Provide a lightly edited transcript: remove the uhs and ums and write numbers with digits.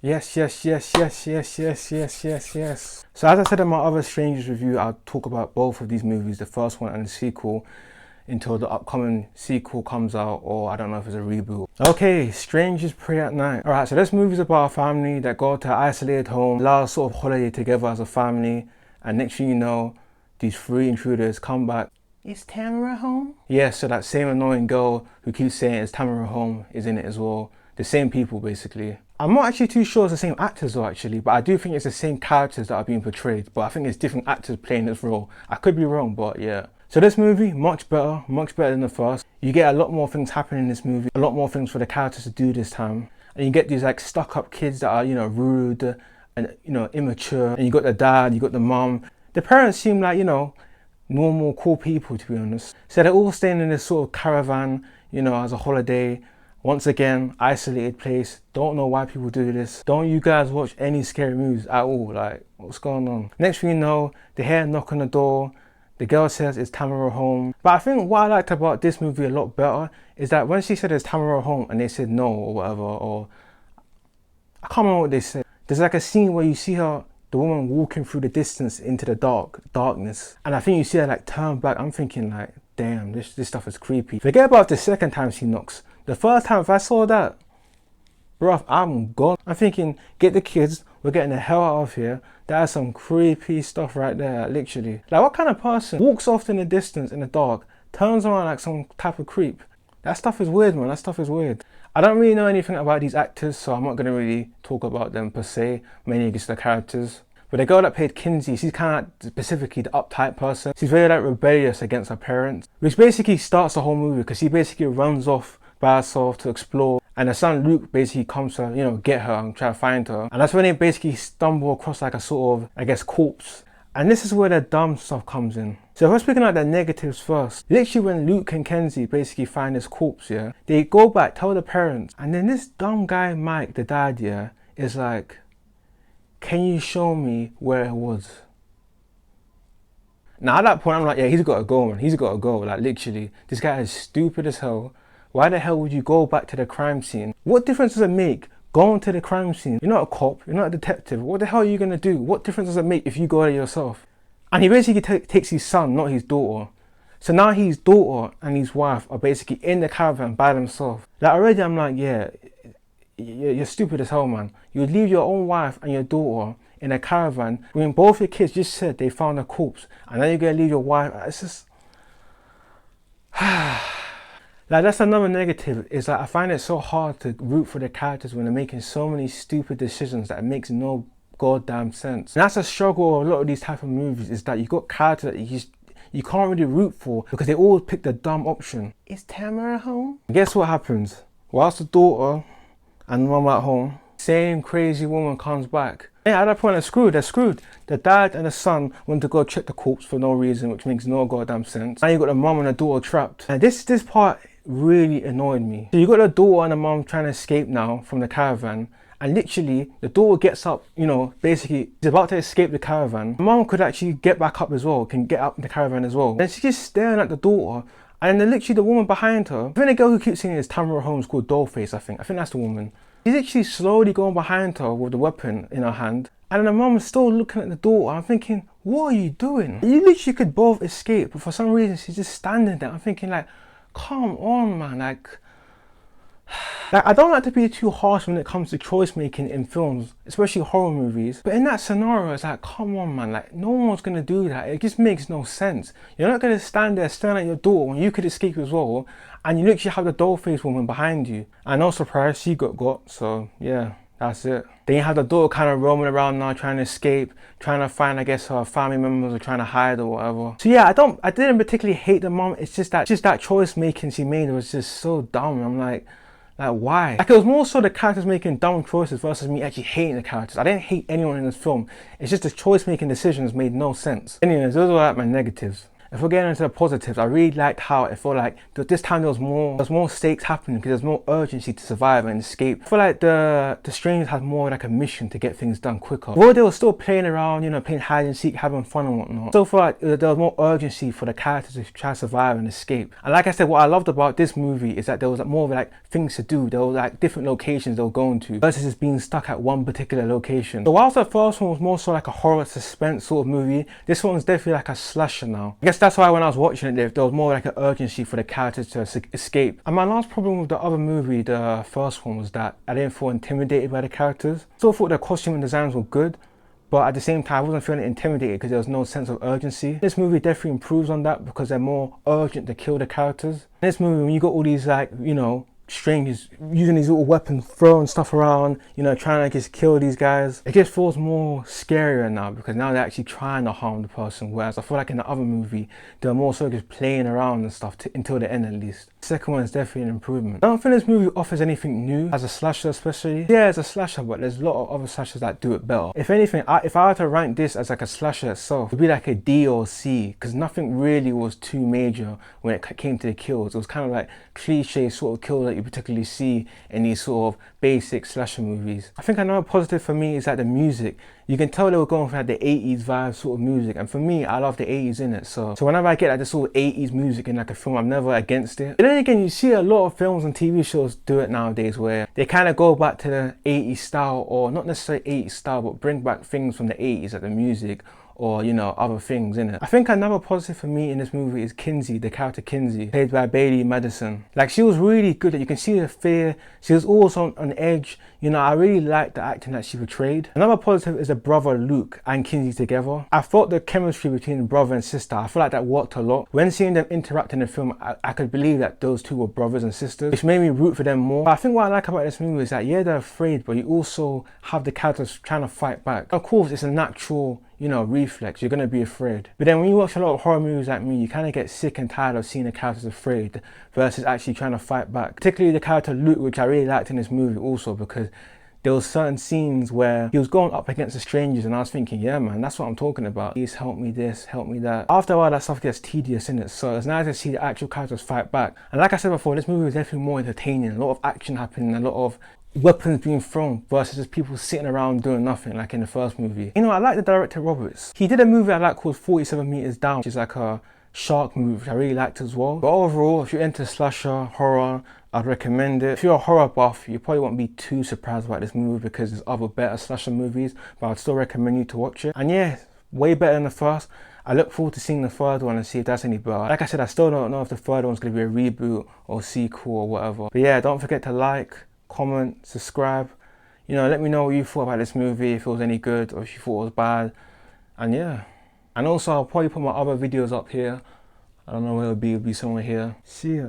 Yes, yes, yes, yes, yes, yes, yes, yes, yes. So as I said in my other Strangers review, I'll talk about both of these movies, the first one and the sequel, until the upcoming sequel comes out, or I don't know if it's a reboot. Okay, Strangers Pray at Night. Alright, so this movie's about a family that go to an isolated home, last sort of holiday together as a family, and next thing you know, these three intruders come back. Is Tamara home? Yeah, so that same annoying girl who keeps saying is Tamara home is in it as well. The same people basically. I'm not actually too sure it's the same actors though actually, but I do think it's the same characters that are being portrayed, but I think it's different actors playing this role. I could be wrong, but yeah. So this movie, much better than the first. You get a lot more things happening in this movie, a lot more things for the characters to do this time. And you get these like stuck up kids that are, rude and, immature. And you got the dad, you got the mom. The parents seem like, normal, cool people to be honest. So they're all staying in this sort of caravan, as a holiday. Once again, isolated place. Don't know why people do this. Don't you guys watch any scary movies at all? Like, what's going on? Next thing you know, they hear a knock on the door. The girl says it's Tamara home. But I think what I liked about this movie a lot better is that when she said it's Tamara home and they said no or whatever, or I can't remember what they said. There's like a scene where you see her, the woman walking through the distance into the darkness. And I think you see her like turn back. I'm thinking like, damn, this stuff is creepy. Forget about the second time she knocks. The first time if I saw that, bruv, I'm gone. I'm thinking, get the kids, we're getting the hell out of here. That's some creepy stuff right there, literally. Like what kind of person walks off in the distance in the dark, turns around like some type of creep? That stuff is weird, man, that stuff is weird. I don't really know anything about these actors, so I'm not gonna really talk about them per se, mainly just the characters. But the girl that played Kinsey, she's kind of like specifically the uptight person. She's very like rebellious against her parents, which basically starts the whole movie because she basically runs off by herself to explore, and her son Luke basically comes to get her and try to find her, and that's when they basically stumble across like a sort of, I guess, corpse. And this is where the dumb stuff comes in. So if we're speaking like the negatives first, literally when Luke and Kenzie basically find this corpse, yeah, they go back, tell the parents, and then this dumb guy Mike, the dad, yeah, is like, can you show me where it was? Now at that point I'm like, yeah, he's got to go, man, he's got to go. Like literally, this guy is stupid as hell. Why the hell would you go back to the crime scene? What difference does it make going to the crime scene? You're not a cop, you're not a detective. What the hell are you gonna do? What difference does it make if you go there yourself? And he basically takes his son, not his daughter. So now his daughter and his wife are basically in the caravan by themselves. Like already I'm like, yeah, you're stupid as hell, man. You would leave your own wife and your daughter in a caravan when both your kids just said they found a corpse, and then you're gonna leave your wife. It's just like that's another negative, is that I find it so hard to root for the characters when they're making so many stupid decisions that it makes no goddamn sense. And that's a struggle of a lot of these type of movies, is that you got characters that you can't really root for because they always pick the dumb option. Is Tamara home? And guess what happens? Whilst the daughter and mum at home, same crazy woman comes back. Yeah, at that point they're screwed. The dad and the son went to go check the corpse for no reason, which makes no goddamn sense. Now you got the mum and the daughter trapped. And this part really annoyed me. So you got the daughter and the mum trying to escape now from the caravan, and literally the daughter gets up, basically she's about to escape the caravan. The mum could actually get back up as well, can get up in the caravan as well. And she's just staring at the daughter, and then literally the woman behind her, I think the girl who keeps saying is Tamara Holmes, called Dollface, I think that's the woman. She's actually slowly going behind her with the weapon in her hand, and then the mum is still looking at the daughter. I'm thinking, what are you doing? You literally could both escape, but for some reason she's just standing there. I'm thinking like, come on, man, like I don't like to be too harsh when it comes to choice making in films, especially horror movies, but in that scenario it's like, come on, man, like no one's gonna do that. It just makes no sense. You're not gonna stand there staring at your daughter when you could escape as well, and you literally have the doll-faced woman behind you, and no surprise, she got, so yeah, that's it. Then you have the daughter kind of roaming around now, trying to escape, trying to find, I guess, her family members, or trying to hide or whatever. So yeah, I didn't particularly hate the mom. It's just that choice making she made was just so dumb. I'm like why? Like it was more so the characters making dumb choices versus me actually hating the characters. I didn't hate anyone in this film. It's just the choice making decisions made no sense. Anyways, those were like my negatives. If we're getting into the positives, I really liked how it felt like this time there was more stakes happening because there's more urgency to survive and escape. I feel like the strangers had more like a mission to get things done quicker. Although they were still playing around, you know, playing hide and seek, having fun and whatnot. I still feel like there was more urgency for the characters to try to survive and escape. And like I said, what I loved about this movie is that there was like more of like things to do. There were like different locations they were going to versus just being stuck at one particular location. So whilst the first one was more so like a horror suspense sort of movie, this one's definitely like a slasher now. I guess that's why when I was watching it, there was more like an urgency for the characters to escape. And my last problem with the other movie, the first one, was that I didn't feel intimidated by the characters. Still thought the costume and designs were good, but at the same time I wasn't feeling intimidated because there was no sense of urgency. This movie definitely improves on that because they're more urgent to kill the characters. In this movie, when you got all these like, you know, strangers using these little weapons, throwing stuff around, you know, trying to just kill these guys, it just feels more scarier now because now they're actually trying to harm the person, whereas I feel like in the other movie they're more so just playing around and stuff until the end at least. The second one is definitely an improvement. I don't think this movie offers anything new as a slasher, especially. Yeah, it's a slasher, but there's a lot of other slashers that do it better. If anything, if I were to rank this as like a slasher itself, it'd be like a D or C, because nothing really was too major when it came to the kills. It was kind of like cliche sort of kills that you particularly see in these sort of basic slasher movies. I think another positive for me is that the music. You can tell they were going for like the 80s vibe sort of music, and for me, I love the 80s in it. So whenever I get like this sort of 80s music in like a film, I'm never against it. But then again, you see a lot of films and TV shows do it nowadays where they kind of go back to the 80s style, or not necessarily 80s style, but bring back things from the 80s, like the music, or, you know, other things in it. I think another positive for me in this movie is Kinsey, the character Kinsey, played by Bailey Madison. Like, she was really good. You can see the fear. She was always on edge. You know, I really liked the acting that she portrayed. Another positive is the brother Luke and Kinsey together. I thought the chemistry between the brother and sister, I feel like that worked a lot. When seeing them interact in the film, I could believe that those two were brothers and sisters, which made me root for them more. But I think what I like about this movie is that, yeah, they're afraid, but you also have the characters trying to fight back. Of course, it's a natural, you know, reflex. You're gonna be afraid. But then when you watch a lot of horror movies like me, you kind of get sick and tired of seeing the characters afraid versus actually trying to fight back. Particularly the character Luke, which I really liked in this movie also, because there was certain scenes where he was going up against the strangers and I was thinking, yeah man, that's what I'm talking about. Please help me this, help me that. After a while that stuff gets tedious in it, so it's nice to see the actual characters fight back. And like I said before, this movie was definitely more entertaining. A lot of action happening, a lot of weapons being thrown versus just people sitting around doing nothing like in the first movie. You know, I like the director Roberts. He did a movie I like called 47 Meters Down, which is like a shark movie, which I really liked as well. But overall, if you're into slasher, horror, I'd recommend it. If you're a horror buff, you probably won't be too surprised about this movie because there's other better slasher movies, but I'd still recommend you to watch it. And yeah, way better than the first. I look forward to seeing the third one and see if that's any better. Like I said, I still don't know if the third one's going to be a reboot or sequel or whatever. But yeah, don't forget to like, comment, subscribe. You know, let me know what you thought about this movie, if it was any good or if you thought it was bad. And yeah. And also, I'll probably put my other videos up here. I don't know where it'll be somewhere here. See ya.